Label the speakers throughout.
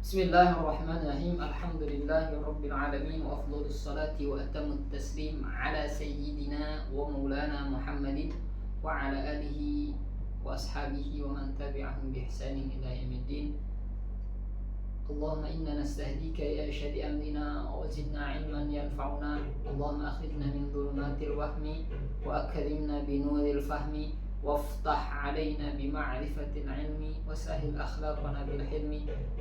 Speaker 1: Bismillahirrahmanirrahim. Alhamdulillahirabbil alamin wa afdhalus salati wa atammut taslim ala sayyidina wa maulana Muhammadin wa ala alihi wa ashabihi wa man tabi'ahum bi ihsanin ila yaumiddin. Allahumma inna nastahdika ya shadi amrina wa zidna ilman yanfa'una. Allahumma akhrijna min dhulumatil wahmi wa akrimna bi nuril fahmi وافتح علينا بمعرفة العلم وسهل أخلاقنا بالحلم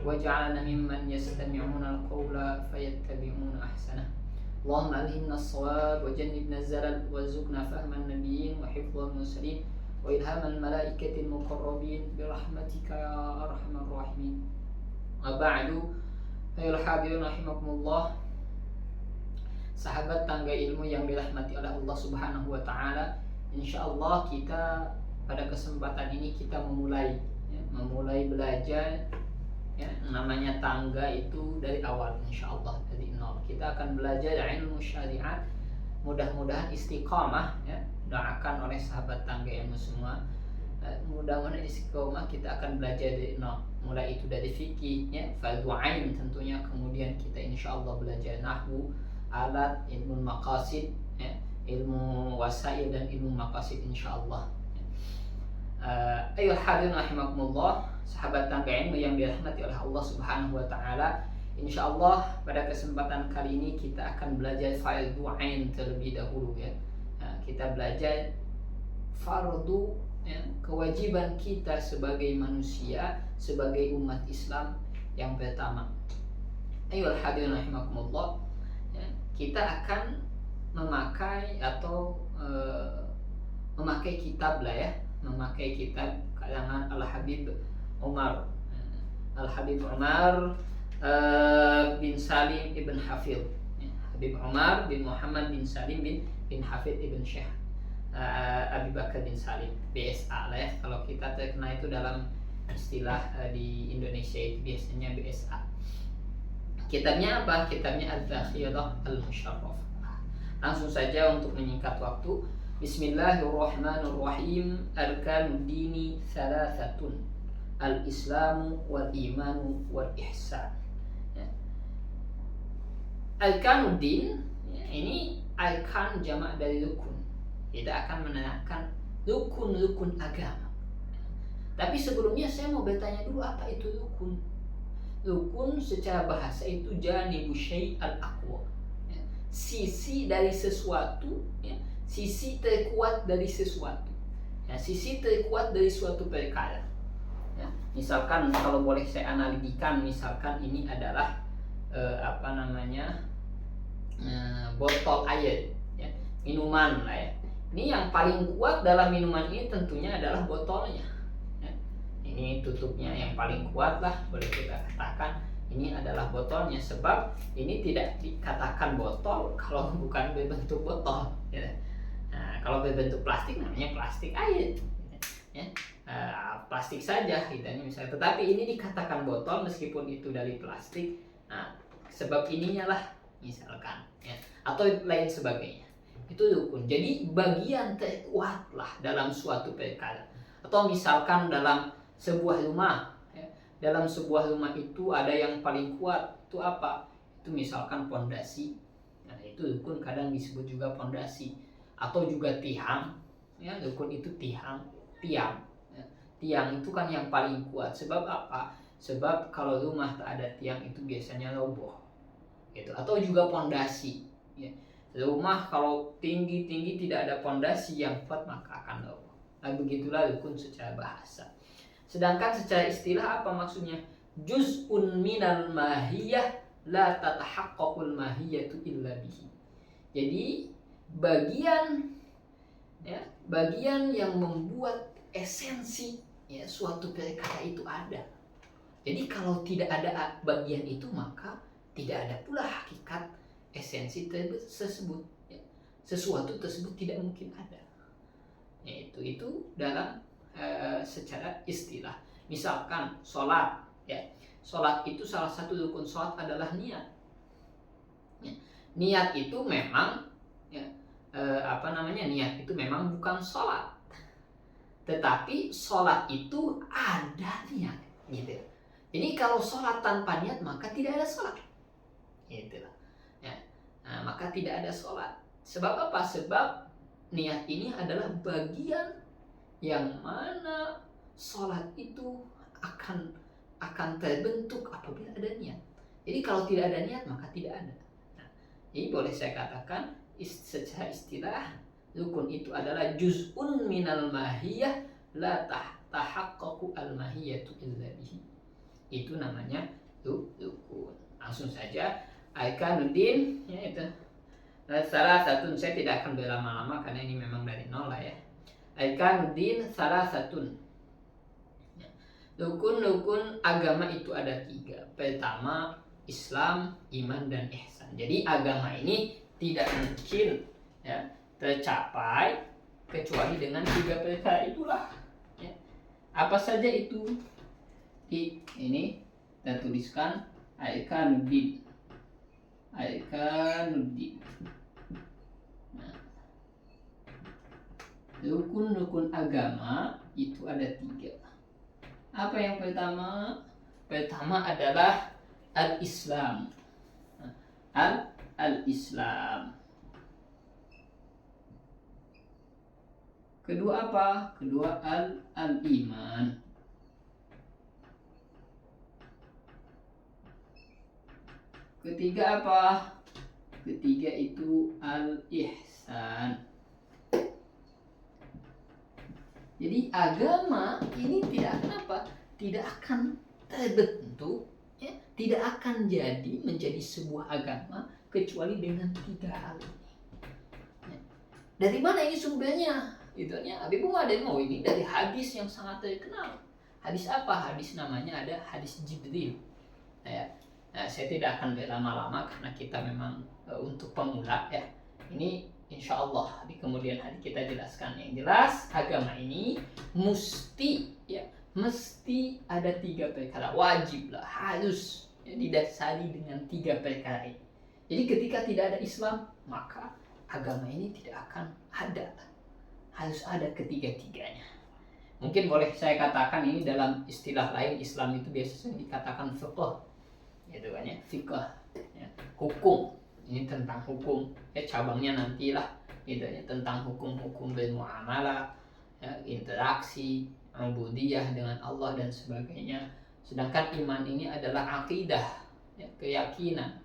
Speaker 1: واجعلنا ممن يستمعون القول فيتبعون أحسنه. اللهم ألهمنا الصواب وجنبنا الزلل وارزقنا فهم النبيين وحفظ المرسلين وإلهام الملائكة المقربين برحمتك يا أرحم الراحمين. وبعد أيها الحاضرون رحمكم الله. Sahabat tangga ilmu yang dirahmati oleh Allah Subhanahu wa taala, insyaallah kita pada kesempatan ini kita memulai belajar namanya tangga itu dari awal, insyaallah dari nol. Kita akan belajar ilmu syariat, mudah-mudahan istiqamah doakan oleh sahabat tangga ilmu semua. Mudah-mudahan istiqamah, kita akan belajar dari nol, mulai itu dari fikih fardhu ain tentunya, kemudian kita insyaallah belajar nahwu, alat, ilmu maqasid, ilmu wasail dan ilmu maqasid insyaallah. Ayyuhal hadirin rahimakumullah, sahabat tangga ilmu yang dirahmati oleh Allah Subhanahu wa taala. Insyaallah pada kesempatan kali ini kita akan belajar fardhu ain terlebih dahulu kita belajar fardu kewajiban kita sebagai manusia, sebagai umat Islam yang pertama. Ayyuhal hadirin rahimakumullah, kita akan memakai kitab memakai kitab karangan Al-Habib Umar bin Salim ibn Hafidh, Habib Umar bin Muhammad bin Salim bin Hafidh ibn Syekh Abi Bakar bin Salim, BSA lah kalau kita terkenal itu dalam istilah di Indonesia itu biasanya BSA. Kitabnya apa? Kitabnya Al-Zakhirah Al-Musharraf. Langsung saja untuk menyingkat waktu. Bismillahirrahmanirrahim. Arkanuddini thalathatun, al-islamu wal-imanu wal-ihsan. Arkanuddin ini arkan jamak dari rukun. Kita akan menerangkan rukun-rukun agama. Tapi sebelumnya saya mau bertanya dulu, apa itu rukun? Rukun secara bahasa itu janibu syai' al-aqwa, sisi dari sesuatu, sisi terkuat dari sesuatu, sisi terkuat dari suatu perkara. Misalkan kalau boleh saya analogikan, misalkan ini adalah botol air, minuman lah ya. Ini yang paling kuat dalam minuman ini tentunya adalah botolnya. Ini tutupnya yang paling kuat lah, boleh kita katakan ini adalah botolnya, sebab ini tidak dikatakan botol kalau bukan berbentuk botol. Nah, kalau berbentuk plastik namanya plastik air, plastik saja gitu misalnya. Tetapi ini dikatakan botol meskipun itu dari plastik. Nah, sebab ininya lah misalkan, atau lain sebagainya. Itu rukun. Jadi bagian terkuat lah dalam suatu perkara. Atau misalkan dalam sebuah rumah, dalam sebuah rumah itu ada yang paling kuat, itu apa? Itu misalkan pondasi. Nah, itu rukun kadang disebut juga pondasi, atau juga tiang. Rukun itu tiang. Tiang itu kan yang paling kuat. Sebab apa? Sebab kalau rumah tak ada tiang itu biasanya roboh. Gitu. Atau juga pondasi. Rumah kalau tinggi tidak ada pondasi yang kuat maka akan roboh. Nah, begitulah rukun secara bahasa. Sedangkan secara istilah apa maksudnya? Juz'un minal mahiyah la tatahaqqaqul mahiyatu illa bihi. Jadi bagian yang membuat esensi suatu perkara itu ada. Jadi kalau tidak ada bagian itu maka tidak ada pula hakikat esensi tersebut. Sesuatu tersebut tidak mungkin ada. Itu dalam secara istilah. Misalkan sholat, sholat itu salah satu rukun sholat adalah niat. Niat itu memang niat itu memang bukan sholat, tetapi sholat itu ada niat gitu. Jadi kalau sholat tanpa niat maka tidak ada sholat. Itulah. Ya. Nah, maka tidak ada sholat. Sebab apa? Sebab niat ini adalah bagian yang mana sholat itu akan terbentuk apabila ada niat. Jadi kalau tidak ada niat maka tidak ada. Nah, jadi boleh saya katakan secara istilah rukun itu adalah juz'un minal mahiyah la tahaqqaqu al mahiyatu illa bihi. Itu namanya rukun. Langsung saja Aikanuddin ya itu. Salah satu, saya tidak akan berlama-lama karena ini memang dari nol lah ya. Aikanuddin salah satu. Rukun-rukun agama itu ada 3. Pertama Islam, iman, dan ihsan. Jadi agama ini tidak mungkin ya tercapai kecuali dengan 3 perkara itulah. Ya. Apa saja itu? Ini kita tuliskan Aikanuddin. Nah, rukun-rukun agama itu ada 3. Apa yang pertama? Pertama adalah al-Islam. Al-Islam. Kedua apa? Kedua al-iman. Ketiga apa? Ketiga itu al-ihsan. Jadi agama ini tidak akan apa? Tidak akan terbentuk, ya, tidak akan menjadi sebuah agama kecuali dengan 3 hal ini. Ya. Dari mana ini sumbernya? Itunya Habib Muhammad mau ini dari hadis yang sangat terkenal. Hadis apa? Hadis namanya ada hadis Jibril. Ya. Nah, saya tidak akan berlama-lama karena kita memang untuk pemula ya. Ini insya Allah di kemudian hari kita jelaskan. Yang jelas agama ini mesti ada 3 perkara, wajib lah, harus ya, didasari dengan 3 perkara ini. Jadi ketika tidak ada Islam maka agama ini tidak akan ada, harus ada ketiga-tiganya. Mungkin boleh saya katakan ini dalam istilah lain Islam itu biasanya dikatakan fiqh, gitu kan ya, fiqh ya, hukum. Ini tentang hukum ya, cabangnya nantilah gitu ya, tentang hukum-hukum bermuamalah ya, interaksi ubudiyah dengan Allah dan sebagainya. Sedangkan iman ini adalah akidah ya, keyakinan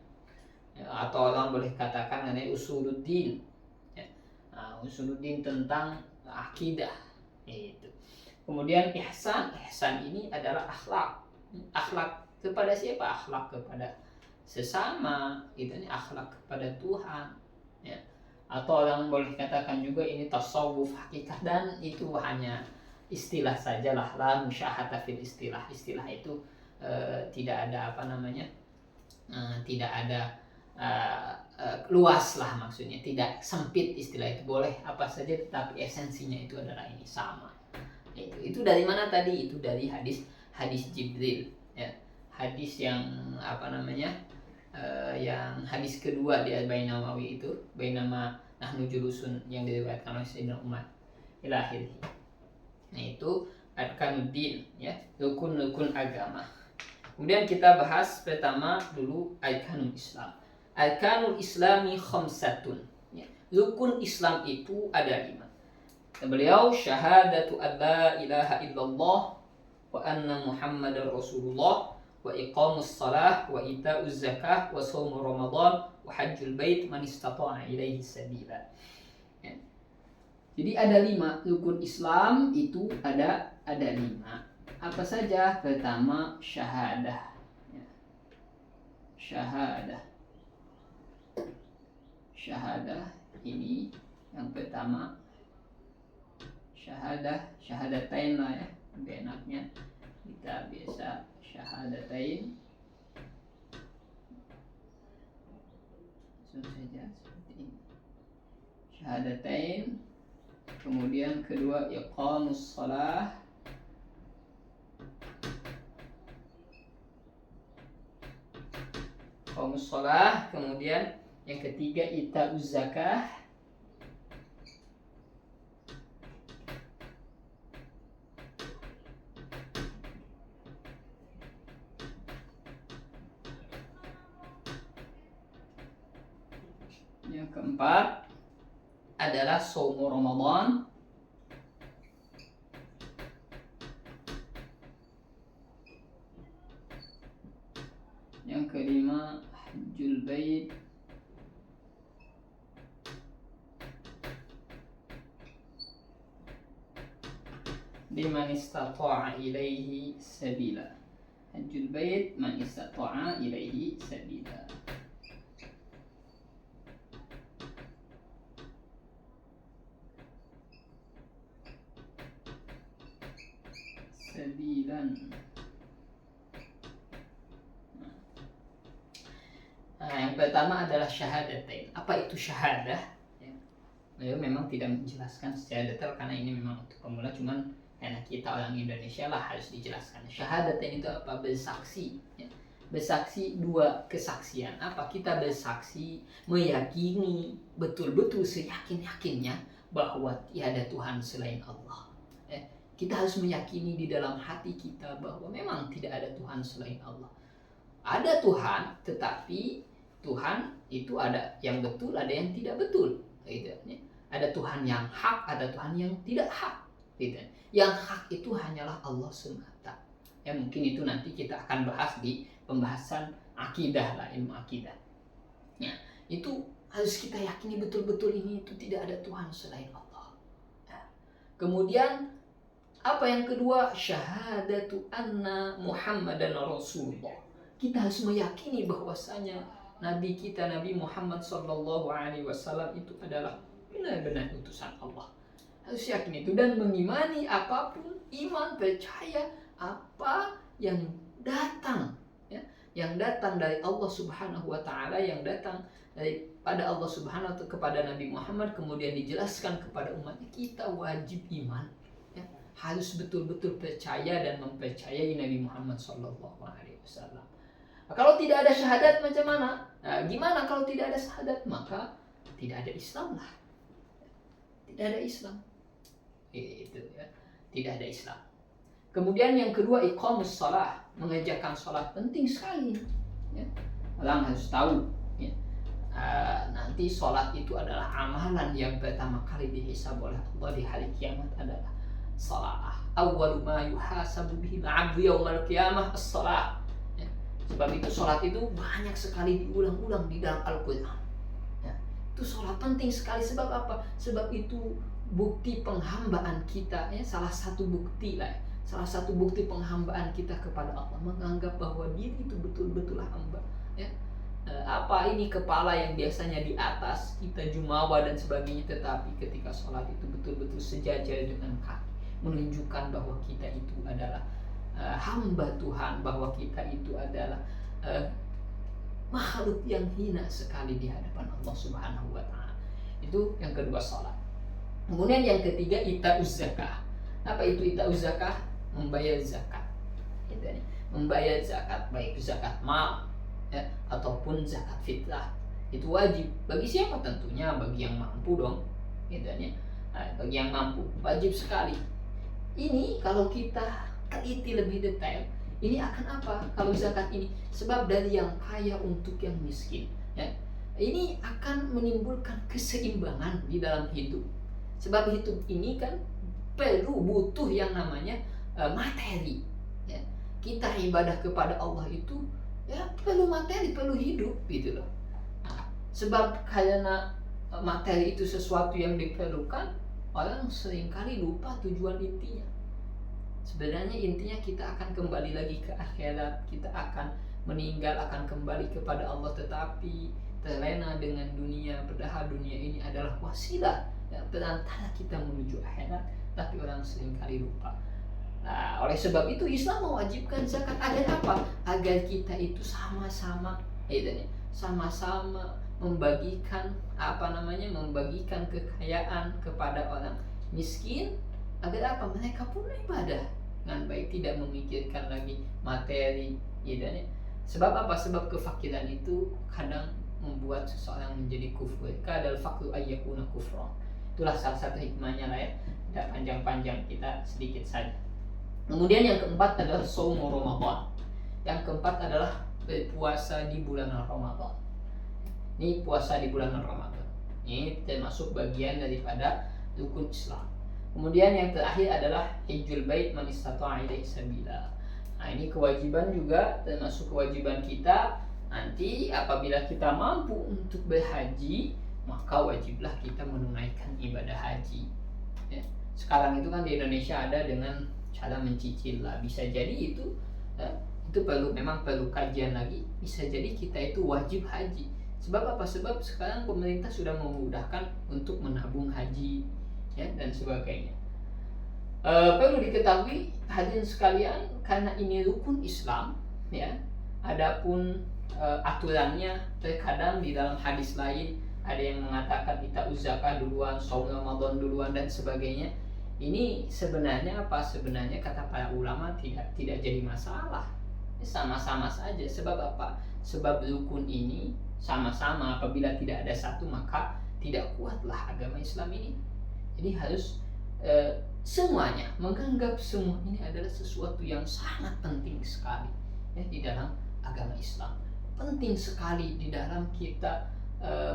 Speaker 1: ya, atau orang boleh katakan mengenai usuluddin ya. Nah, usuluddin tentang akidah itu. Kemudian ihsan ini adalah akhlak kepada siapa? Akhlak kepada sesama, gitu nih, akhlak kepada Tuhan ya. Atau orang boleh katakan juga ini tasawuf hakikat, dan itu hanya istilah sajalah, la musyahata fil istilah. Istilah itu tidak ada apa namanya, tidak ada luas lah, maksudnya tidak sempit. Istilah itu boleh apa saja tetapi esensinya itu adalah ini sama. Itu dari mana tadi? Itu dari hadis Jibril ya. Hadis yang apa namanya, yang hadis kedua di Arba'in Nawawi itu, bainama nahnu julusun, yang diriwayatkan oleh Sayyidina Umar ila akhirih. Nah itu arkanuddin ya, rukun-rukun agama. Kemudian kita bahas pertama dulu arkanul Islam. Arkanul Islami khamsatun ya. Rukun Islam itu ada 5. Beliau syahadatu an la ilaha illallah wa anna Muhammadar Rasulullah wa iqamus salah wa ita'uz zakah wa shaum Ramadan wa hajjul bait man istata'a ilaihi sabila. Ya. Jadi ada 5 rukun Islam itu, ada 5. Apa saja? Pertama syahadah. Ya. Syahadah ini yang pertama, syahadatain lah ya, lebih enaknya kita biasa syahadatain. Langsung saja seperti ini. Syahadatain. Kemudian kedua iqamus shalah. Iqamus shalah. Kemudian yang ketiga ita'uz zakah. Yang keempat adalah Shaumu Ramadan. Yang kelima Hajjul Bait. Liman istata'a ilaihi sabila. Hajjul Bait man istata'a ilaihi sabila. Sabilan. Yang pertama adalah syahadatain. Apa itu syahadah? Beliau memang tidak menjelaskan secara detail karena ini memang untuk pemula, cuman karena kita orang Indonesia lah harus dijelaskan. Syahadatain itu apa? Bersaksi. Bersaksi, dua kesaksian. Apa? Kita bersaksi, meyakini betul-betul seyakin-yakinnya bahwa tiada Tuhan selain Allah. Kita harus meyakini di dalam hati kita bahwa memang tidak ada Tuhan selain Allah. Ada Tuhan, tetapi Tuhan itu ada yang betul, ada yang tidak betul. Gitu. Ada Tuhan yang hak, ada Tuhan yang tidak hak. Gitu. Yang hak itu hanyalah Allah semata. Mungkin itu nanti kita akan bahas di pembahasan akidah lah, ilmu akidah. Itu harus kita yakini betul-betul ini itu tidak ada Tuhan selain Allah. Kemudian apa yang kedua? Syahadatu anna Muhammadan Rasulullah. Kita harus meyakini bahwasanya Nabi kita, Nabi Muhammad Sallallahu Alaihi Wasallam itu adalah benar-benar utusan Allah. Harus yakin itu dan mengimani apapun, iman, percaya apa yang datang, yang datang dari Allah Subhanahu Wa Taala, yang datang daripada Allah Subhanahu Wa Taala kepada Nabi Muhammad, kemudian dijelaskan kepada umatnya. Kita wajib iman, harus betul-betul percaya dan mempercayai Nabi Muhammad Sallallahu Alaihi Wasallam. Kalau tidak ada syahadat macam mana? Gimana kalau tidak ada syahadat? Maka tidak ada Islam lah. Tidak ada Islam. Itu ya. Tidak ada Islam. Kemudian yang kedua iqamus shalah, mengerjakan salat penting sekali. Orang harus tahu. Nanti salat itu adalah amalan yang pertama kali dihisab oleh Allah di hari kiamat adalah salat. Awwalu ma yuhasabu bihi al-'abdu yaumal qiyamah as-salat. Sebab itu sholat itu banyak sekali diulang-ulang di dalam Al-Quran. Itu sholat penting sekali. Sebab apa? Sebab itu bukti penghambaan kita. Salah satu bukti lah. Salah satu bukti penghambaan kita kepada Allah. Menganggap bahwa diri itu betul-betul hamba. Apa ini kepala yang biasanya di atas, kita jumawa dan sebagainya. Tetapi ketika sholat itu betul-betul sejajar dengan kaki. Menunjukkan bahwa kita itu adalah hamba Tuhan, bahwa kita itu adalah makhluk yang hina sekali di hadapan Allah Subhanahu Wa Taala. Itu yang kedua salat. Kemudian yang ketiga ita'uz zakah. Apa itu ita'uz zakah? Membayar zakat. Membayar zakat, baik zakat mal ataupun zakat fitrah. Itu wajib bagi siapa? Tentunya bagi yang mampu dong. Bagi yang mampu wajib sekali. Ini kalau kita teliti lebih detail, ini akan apa kalau zakat ini? Sebab dari yang kaya untuk yang miskin, ini akan menimbulkan keseimbangan di dalam hidup. Sebab hidup ini kan perlu, butuh yang namanya materi. Kita ibadah kepada Allah itu perlu materi, perlu hidup gitu loh. Sebab karena materi itu sesuatu yang diperlukan, orang seringkali lupa tujuan intinya. Sebenarnya intinya kita akan kembali lagi ke akhirat, kita akan meninggal, akan kembali kepada Allah, tetapi terlena dengan dunia, padahal dunia ini adalah wasilah perantara kita menuju akhirat, tapi orang seringkali lupa. Oleh sebab itu Islam mewajibkan zakat agar apa? Agar kita itu sama-sama membagikan membagikan kekayaan kepada orang miskin. Agar apa? Mereka pun ibadah dengan baik, tidak memikirkan lagi materi. Sebab apa? Sebab kefakiran itu kadang membuat seseorang menjadi kufur. Kadal fakru ayyakuna kufra. Itulah salah satu hikmahnya lah ya. Tidak panjang-panjang, kita sedikit saja. Kemudian yang keempat adalah Shaumu Ramadan. Yang keempat adalah berpuasa di bulan Ramadan. Ini puasa di bulan Ramadan. Ini termasuk bagian daripada rukun Islam. Kemudian yang terakhir adalah hajjul bait man istata'a ilaihi sabila. Nah, ini kewajiban juga, termasuk kewajiban kita. Nanti apabila kita mampu untuk berhaji, maka wajiblah kita menunaikan ibadah haji. Ya. Sekarang itu kan di Indonesia ada dengan cara mencicil lah. Bisa jadi itu memang perlu kajian lagi. Bisa jadi kita itu wajib haji. Sebab apa? Sebab sekarang pemerintah sudah memudahkan untuk menabung haji, ya, dan sebagainya. Perlu diketahui hadirin sekalian, karena ini rukun Islam, ya. Adapun aturannya terkadang di dalam hadis lain ada yang mengatakan kita zakah duluan, saum Ramadan duluan dan sebagainya. Ini sebenarnya apa? Sebenarnya kata para ulama tidak jadi masalah. Sama-sama saja. Sebab apa? Sebab rukun ini sama-sama, apabila tidak ada satu maka tidak kuatlah agama Islam ini. Jadi harus semuanya menganggap semua ini adalah sesuatu yang sangat penting sekali, ya, di dalam agama Islam. Penting sekali di dalam kita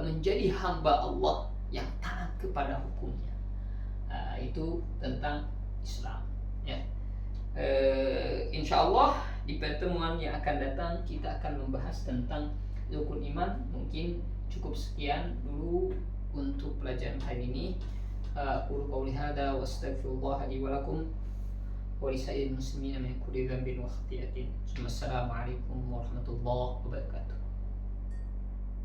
Speaker 1: menjadi hamba Allah yang taat kepada hukumnya. Itu tentang Islam, ya. Insya Allah di pertemuan yang akan datang kita akan membahas tentang rukun iman. Mungkin cukup sekian dulu untuk pelajaran hari ini. Aqulu qawli hadza wa astaghfirullah li wa lakum wa li sa'iril muslimina min kulli dhanbin wa khati'atin. Wassalamualaikum warahmatullahi wabarakatuh.